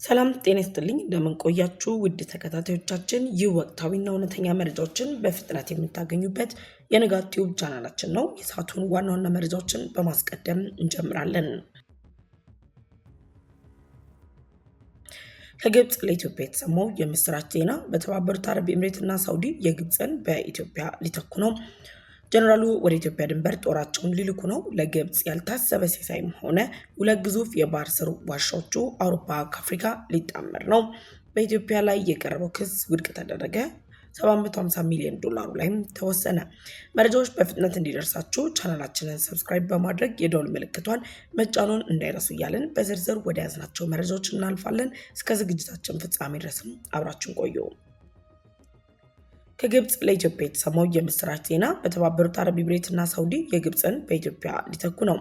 ሰላም ጤና ይስጥልኝ እንደምን ቆያችሁ ውድ ተከታታዮቻችን ይህ ወቅታዊና እውነተኛ መረጃዎችን በፍጥነት የምታገኙበት የንጋት ቲዩብ ቻናላችን ነው። የሰዓቱን ዋና ዋና መረጃዎችን በማስቀደም እንጀምራለን። ከግብጽ ለኢትዮጵያ የተሰማው የምስራች ዜና በተባበሩት አረብ ኤምሬትና ሳውዲ የግብጽን በኢትዮጵያ ሊተኩ ነው። ጀነራሉ ወደ ኢትዮጵያ ድንበር ጦራቸውን ሊልኩ ነው። ለግብጽ ያልታሰበ ሲሳይም ሆነ ሁለት ግዙፍ የባህር ስር ዋሻዎቹ አውሮፓ ከአፍሪካ ሊጣመር ነው። በኢትዮጵያ ላይ የቀረበው ክስ ውድቅ ተደረገ። 750 ሚሊዮን ዶላሩ ላይም ተወሰነ። መረጃዎች በፍጥነት እንዲደርሳችሁ ቻናላችንን ሰብስክራይብ በማድረግ የደወል ምልክቷን መጫኑን እንዳይረሱ እያልን በዝርዝር ወደ ያዝናቸው መረጃዎች እናልፋለን። እስከ ዝግጅታችን ፍጻሜ ድረስም አብራችሁን ቆዩ። ከግብጽ ለኢትዮጵያ የተሰማው የምስራች ዜና በተባበሩት አረብ ኤሚሬትና ሳውዲ የግብጽን በኢትዮጵያ ሊተኩ ነው።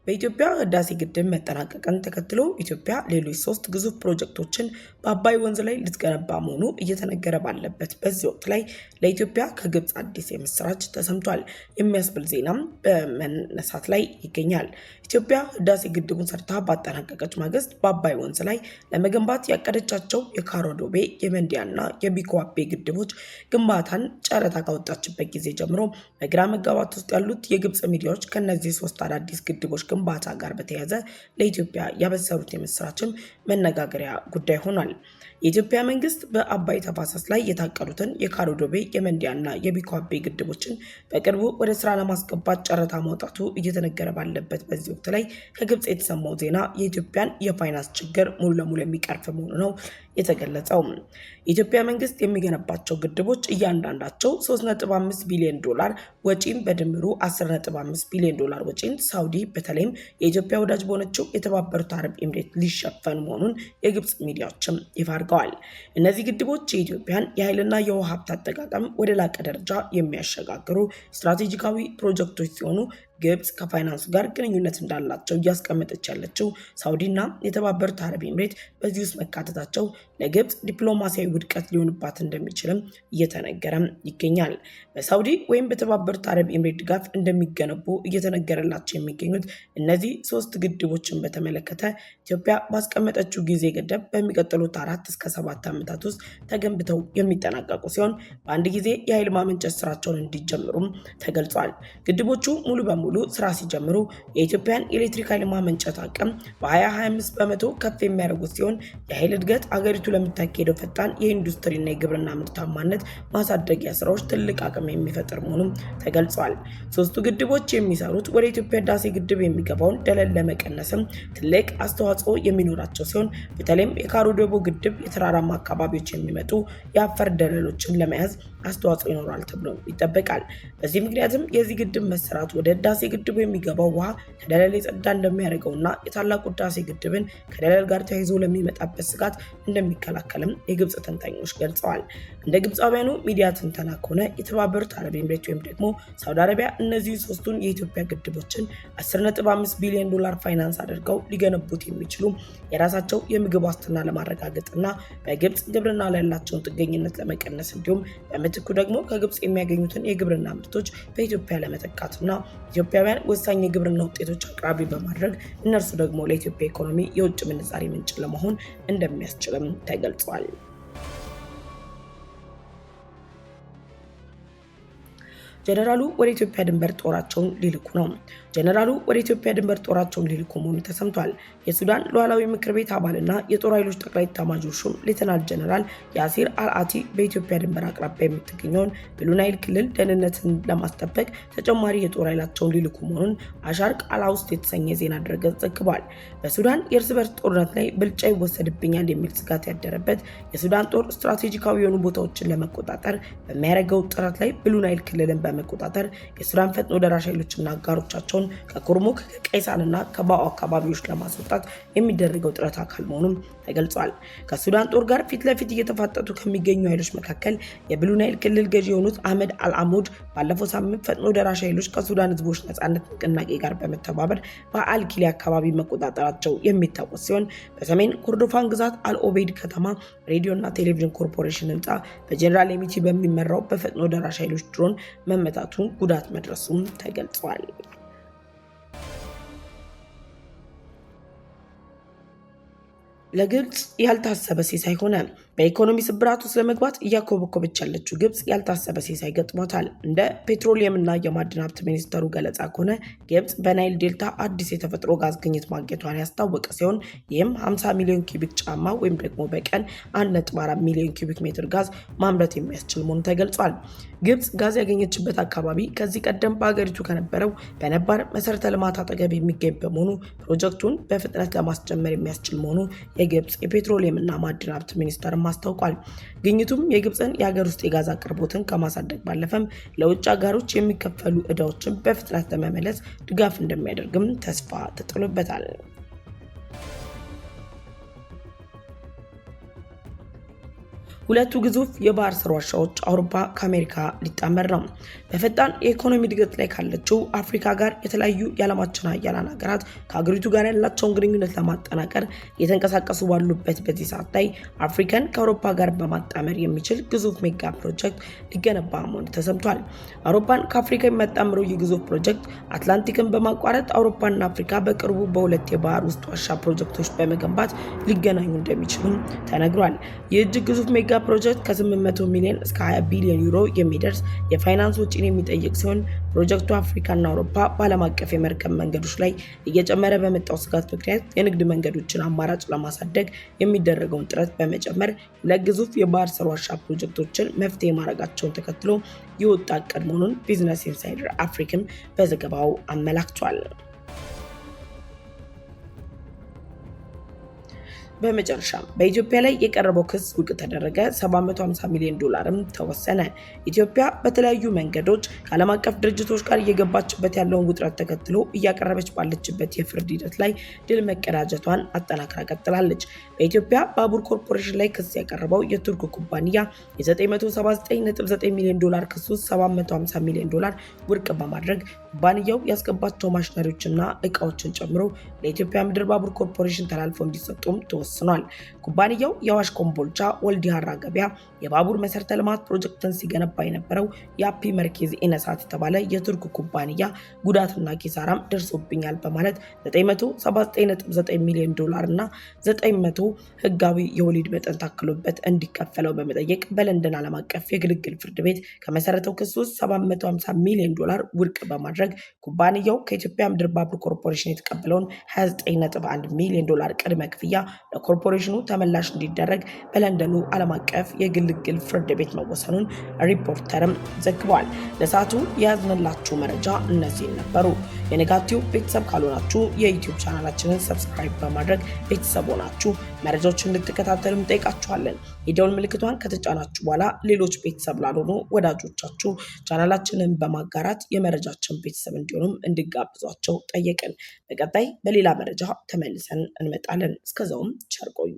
በኢትዮጵያ ህዳሴ ግድብ መጠናቀቅን ተከትሎ ኢትዮጵያ ሌሎች 3 ግዙፍ ፕሮጀክቶችን በአባይ ወንዝ ላይ ልትገነባ መሆኑ እየተነገረ ባለበት በዚህ ወቅት ላይ ለኢትዮጵያ ከግብጽ አዲስ የምስራች ተሰምቷል የሚያስብል ዜናም በመነሳት ላይ ይገኛል። ኢትዮጵያ ህዳሴ ግድቡን ሰርታ ባጠናቀቀች ማግስት በአባይ ወንዝ ላይ ለመገንባት ያቀደቻቸው የካሮዶቤ የመንዲያና የቢኮዋፔ ግድቦች ግንባታን ጨረታ ካወጣችበት ጊዜ ጀምሮ በግራ መጋባት ውስጥ ያሉት የግብጽ ሚዲያዎች ከነዚህ 3 አዳዲስ ግድቦች ግንባታ ጋር በተያያዘ ለኢትዮጵያ ያበሰሩት የምስራችም መነጋገሪያ ጉዳይ ሆኗል። የኢትዮጵያ መንግስት በአባይ ተፋሰስ ላይ የታቀዱትን የካሮዶቤ የመንዲያና የቢኮዋፔ ግድቦችን በቅርቡ ወደ ስራ ለማስገባት ጨረታ ማውጣቱ እየተነገረ ባለበት በዚህ ወቅት ላይ ከግብጽ የተሰማው ዜና የኢትዮጵያን የፋይናንስ ችግር ሙሉ ለሙሉ የሚቀርፍ መሆኑ ነው የተገለጸው። የኢትዮጵያ መንግስት የሚገነባቸው ግድቦች እያንዳንዳቸው 3.5 ቢሊዮን ዶላር ወጪን በድምሩ 10.5 ቢሊዮን ዶላር ወጪን ሳውዲ በተለይም የኢትዮጵያ ወዳጅ በሆነችው የተባበሩት አረብ ኤሚሬት ሊሸፈን መሆኑን የግብጽ ሚዲያዎችም ይፋ አድርገዋል። እነዚህ ግድቦች የኢትዮጵያን የኃይልና የውሃ ሀብት አጠቃቀም ወደ ላቀ ደረጃ የሚያሸጋግሩ ስትራቴጂካዊ ፕሮጀክቶች ሲሆኑ ግብጽ ከፋይናንሱ ጋር ግንኙነት እንዳላቸው እያስቀመጠች ያለችው ሳውዲና የተባበሩት አረብ ኤሚሬት በዚህ ውስጥ መካተታቸው ለግብጽ ዲፕሎማሲያዊ ውድቀት ሊሆንባት እንደሚችልም እየተነገረም ይገኛል። በሳውዲ ወይም በተባበሩት አረብ ኤሚሬት ድጋፍ እንደሚገነቡ እየተነገረላቸው የሚገኙት እነዚህ 3 ግድቦችን በተመለከተ ኢትዮጵያ ባስቀመጠችው ጊዜ ገደብ በሚቀጥሉት 4 እስከ 7 ዓመታት ውስጥ ተገንብተው የሚጠናቀቁ ሲሆን በአንድ ጊዜ የኃይል ማመንጨት ስራቸውን እንዲጀምሩም ተገልጿል። ግድቦቹ ሙሉ በሙሉ ስራ ሲጀምሩ የኢትዮጵያን ኤሌክትሪክ ኃይል ማመንጨት አቅም በ2025 በመቶ ከፍ የሚያደርጉት ሲሆን የኃይል እድገት አገሪቱ ለምታካሄደው ፈጣን የኢንዱስትሪና የግብርና ምርታማነት ማሳደጊያ ስራዎች ትልቅ አቅም የሚፈጥር መሆኑም ተገልጿል። 3ቱ ግድቦች የሚሰሩት ወደ ኢትዮጵያ ህዳሴ ግድብ የሚገባውን ደለል ለመቀነስም ትልቅ አስተዋጽኦ የሚኖራቸው ሲሆን በተለይም የካሮዶቦ ግድብ የተራራማ አካባቢዎች የሚመጡ የአፈር ደለሎችን ለመያዝ አስተዋጽኦ ይኖራል ተብሎ ይጠበቃል። በዚህ ምክንያትም የዚህ ግድብ መሰራት ወደ ህዳሴ ግድቡ የሚገባው ውሃ ከደለል የጸዳ እንደሚያደርገውና የታላቁ ህዳሴ ግድብን ከደለል ጋር ተያይዞ ለሚመጣበት ስጋት እንደሚከላከልም የግብጽ ተንታኞች ገልጸዋል። እንደ ግብጻውያኑ ሚዲያ ትንተና ከሆነ የተባበሩት አረብ ኤሚሬት ወይም ደግሞ ሳውዲ አረቢያ እነዚህ 3ቱን የኢትዮጵያ ግድቦችን 10.5 ቢሊዮን ዶላር ፋይናንስ አድርገው ሊገነቡት የሚችሉ የራሳቸው የምግብ ዋስትና ለማረጋገጥና በግብጽ ግብርና ላይ ያላቸውን ጥገኝነት ለመቀነስ እንዲሁም በምትኩ ደግሞ ከግብጽ የሚያገኙትን የግብርና ምርቶች በኢትዮጵያ ለመተካትና ኢትዮጵያውያን ወሳኝ የግብርና ውጤቶች አቅራቢ በማድረግ እነርሱ ደግሞ ለኢትዮጵያ ኢኮኖሚ የውጭ ምንዛሪ ምንጭ ለመሆን እንደሚያስችልም ተገልጿል። ጀነራሉ ወደ ኢትዮጵያ ድንበር ጦራቸውን ሊልኩ ነው። ጀነራሉ ወደ ኢትዮጵያ ድንበር ጦራቸውን ሊልኩ መሆኑ ተሰምቷል። የሱዳን ሉዓላዊ ምክር ቤት አባልና የጦር ኃይሎች ጠቅላይ ኤታማዦር ሹም ሌተናል ጀነራል ያሲር አልአቲ በኢትዮጵያ ድንበር አቅራቢያ የምትገኘውን ብሉ ናይል ክልል ደህንነትን ለማስጠበቅ ተጨማሪ የጦር ኃይላቸውን ሊልኩ መሆኑን አሻርቅ አልአውስት የተሰኘ ዜና ድረገጽ ዘግቧል። በሱዳን የእርስ በርስ ጦርነት ላይ ብልጫ ይወሰድብኛል የሚል ስጋት ያደረበት የሱዳን ጦር ስትራቴጂካዊ የሆኑ ቦታዎችን ለመቆጣጠር በሚያደርገው ጥረት ላይ ብሉ ናይል ክልልን በመቆጣጠር የሱዳን ፈጥኖ ደራሽ ኃይሎችና አጋሮቻቸውን ከኩርሙክ ከቀይሳንና ከባኦ አካባቢዎች ለማስወጣት የሚደረገው ጥረት አካል መሆኑን ተገልጿል። ከሱዳን ጦር ጋር ፊት ለፊት እየተፋጠጡ ከሚገኙ ኃይሎች መካከል የብሉ ናይል ክልል ገዢ የሆኑት አህመድ አልአሙድ ባለፈው ሳምንት ፈጥኖ ደራሽ ኃይሎች ከሱዳን ህዝቦች ነጻነት ንቅናቄ ጋር በመተባበር በአልኪሊ አካባቢ መቆጣጠራቸው የሚታወስ ሲሆን በሰሜን ኮርዶፋን ግዛት አልኦቤድ ከተማ ሬዲዮና ቴሌቪዥን ኮርፖሬሽን ህንፃ በጀነራል ኤሚቲ በሚመራው በፈጥኖ ደራሽ ኃይሎች ድሮን መመታቱን ጉዳት መድረሱም ተገልጿል። ለግብጽ ያልታሰበ ሲሳይ ሆነ። በኢኮኖሚ ስብራት ውስጥ ለመግባት እያኮበኮበች ያለችው ግብጽ ያልታሰበ ሲሳይ ገጥሟታል። እንደ ፔትሮሊየምና የማዕድን ሀብት ሚኒስተሩ ገለጻ ከሆነ ግብጽ በናይል ዴልታ አዲስ የተፈጥሮ ጋዝ ግኝት ማግኘቷን ያስታወቀ ሲሆን ይህም 50 ሚሊዮን ኪዩቢክ ጫማ ወይም ደግሞ በቀን 1.4 ሚሊዮን ኪዩቢክ ሜትር ጋዝ ማምረት የሚያስችል መሆኑ ተገልጿል። ግብጽ ጋዝ ያገኘችበት አካባቢ ከዚህ ቀደም በሀገሪቱ ከነበረው በነባር መሰረተ ልማት አጠገብ የሚገኝ በመሆኑ ፕሮጀክቱን በፍጥነት ለማስጀመር የሚያስችል መሆኑ የግብጽ የፔትሮሊየምና ማዕድን ሀብት ሚኒስተርም አስታውቋል። ግኝቱም የግብጽን የሀገር ውስጥ የጋዝ አቅርቦትን ከማሳደግ ባለፈም ለውጭ ሀገሮች የሚከፈሉ ዕዳዎችን በፍጥነት ለመመለስ ድጋፍ እንደሚያደርግም ተስፋ ተጥሎበታል። ሁለቱ ግዙፍ የባህር ስር ዋሻዎች አውሮፓ ከአሜሪካ ሊጣመር ነው። በፈጣን የኢኮኖሚ እድገት ላይ ካለችው አፍሪካ ጋር የተለያዩ የዓለማችን ሀያላን ሀገራት ከሀገሪቱ ጋር ያላቸውን ግንኙነት ለማጠናከር እየተንቀሳቀሱ ባሉበት በዚህ ሰዓት ላይ አፍሪካን ከአውሮፓ ጋር በማጣመር የሚችል ግዙፍ ሜጋ ፕሮጀክት ሊገነባ መሆኑ ተሰምቷል። አውሮፓን ከአፍሪካ የሚያጣምረው ይህ ግዙፍ ፕሮጀክት አትላንቲክን በማቋረጥ አውሮፓና አፍሪካ በቅርቡ በሁለት የባህር ውስጥ ዋሻ ፕሮጀክቶች በመገንባት ሊገናኙ እንደሚችሉም ተነግሯል። ይህ እጅግ ግዙፍ ሜጋ ፕሮጀክት ከ800 ሚሊዮን እስከ 20 ቢሊዮን ዩሮ የሚደርስ የፋይናንስ ወጪን የሚጠይቅ ሲሆን ፕሮጀክቱ አፍሪካና አውሮፓ በዓለም አቀፍ የመርከብ መንገዶች ላይ እየጨመረ በመጣው ስጋት ምክንያት የንግድ መንገዶችን አማራጭ ለማሳደግ የሚደረገውን ጥረት በመጨመር ሁለት ግዙፍ የባህር ስር ዋሻ ፕሮጀክቶችን መፍትሄ ማድረጋቸውን ተከትሎ የወጣ ዕቅድ መሆኑን ቢዝነስ ኢንሳይደር አፍሪካም በዘገባው አመላክቷል። በመጨረሻም በኢትዮጵያ ላይ የቀረበው ክስ ውድቅ ተደረገ። 750 ሚሊዮን ዶላርም ተወሰነ። ኢትዮጵያ በተለያዩ መንገዶች ከዓለም አቀፍ ድርጅቶች ጋር እየገባችበት ያለውን ውጥረት ተከትሎ እያቀረበች ባለችበት የፍርድ ሂደት ላይ ድል መቀዳጀቷን አጠናክራ ቀጥላለች። በኢትዮጵያ ባቡር ኮርፖሬሽን ላይ ክስ ያቀረበው የቱርክ ኩባንያ የ979.9 ሚሊዮን ዶላር ክስ ውስጥ 750 ሚሊዮን ዶላር ውድቅ በማድረግ ኩባንያው ያስገባቸው ማሽነሪዎችና እቃዎችን ጨምሮ ለኢትዮጵያ ምድር ባቡር ኮርፖሬሽን ተላልፎ እንዲሰጡም ተወስኗል። ኩባንያው የአዋሽ ኮምቦልቻ ወልዲያ ሀራ ገበያ የባቡር መሰረተ ልማት ፕሮጀክትን ሲገነባ የነበረው የአፒ መርኬዝ ኢነሳት የተባለ የቱርክ ኩባንያ ጉዳትና ኪሳራም ደርሶብኛል በማለት 979.9 ሚሊዮን ዶላር እና 900 ህጋዊ የወሊድ መጠን ታክሎበት እንዲከፈለው በመጠየቅ በለንደን ዓለም አቀፍ የግልግል ፍርድ ቤት ከመሰረተው ክስ ውስጥ 750 ሚሊዮን ዶላር ውድቅ በማድረግ ኩባንያው ከኢትዮጵያ ምድር ባቡር ኮርፖሬሽን የተቀበለውን 29.1 ሚሊዮን ዶላር ቅድመ ክፍያ ለኮርፖሬሽኑ ተመላሽ እንዲደረግ በለንደኑ ዓለም አቀፍ የግልግል ፍርድ ቤት መወሰኑን ሪፖርተርም ዘግቧል። ለሰዓቱ የያዝንላችሁ መረጃ እነዚህ ነበሩ። የነጋቲው ቤተሰብ ካልሆናችሁ የዩቲዩብ ቻናላችንን ሰብስክራይብ በማድረግ ቤተሰብ ሆናችሁ መረጃዎችን እንድትከታተሉ እንጠይቃችኋለን። የደወል ምልክቷን ከተጫናችሁ በኋላ ሌሎች ቤተሰብ ላልሆኑ ወዳጆቻችሁ ቻናላችንን በማጋራት የመረጃችን ቤተሰብ እንዲሆኑም እንዲጋብዟቸው ጠየቅን። በቀጣይ በሌላ መረጃ ተመልሰን እንመጣለን። እስከዛውም ቸር ቆዩ።